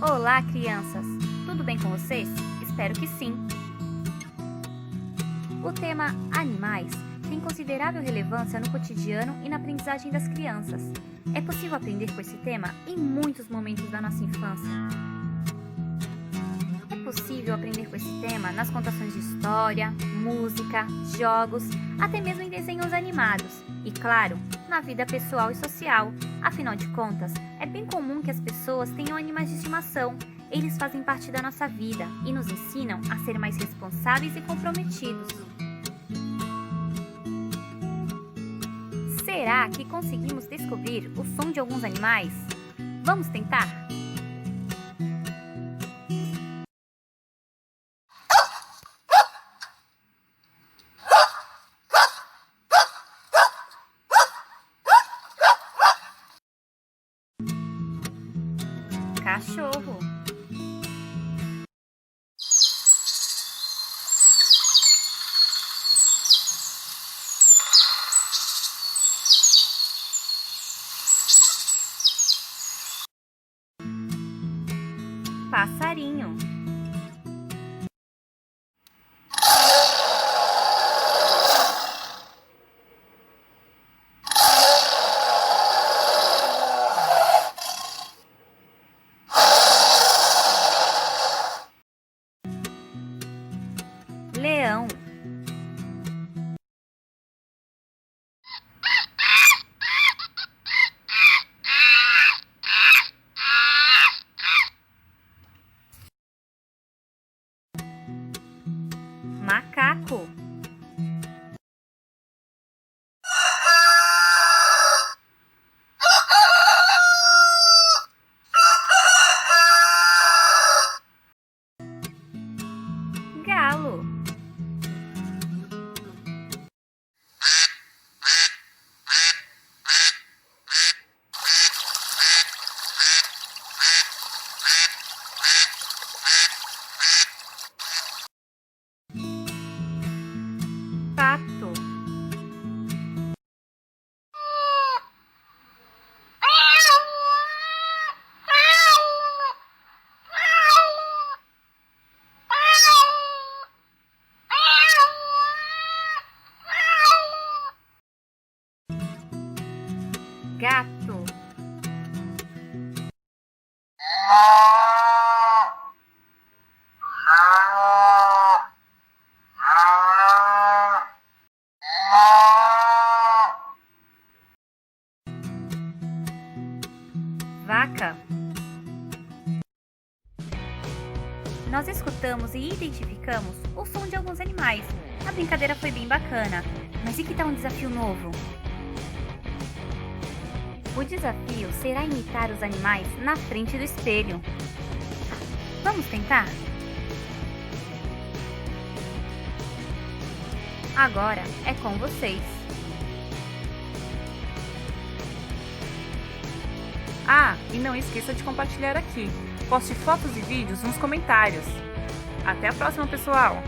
Olá, crianças! Tudo bem com vocês? Espero que sim! O tema animais tem considerável relevância no cotidiano e na aprendizagem das crianças. É possível aprender com esse tema em muitos momentos da nossa infância. É possível aprender com esse tema nas contações de história, música, jogos, até mesmo em desenhos animados e, claro, na vida pessoal e social. Afinal de contas, é bem comum que as pessoas tenham animais de estimação. Eles fazem parte da nossa vida e nos ensinam a ser mais responsáveis e comprometidos. Será que conseguimos descobrir o som de alguns animais? Vamos tentar? Cachorro. Passarinho. Leão. Macaco. Galo. Pato. Gato. Vaca. Nós escutamos e identificamos o som de alguns animais. A brincadeira foi bem bacana, mas e que tal um desafio novo? O desafio será imitar os animais na frente do espelho. Vamos tentar? Agora é com vocês. Ah, e não esqueça de compartilhar aqui. Poste fotos e vídeos nos comentários. Até a próxima, pessoal!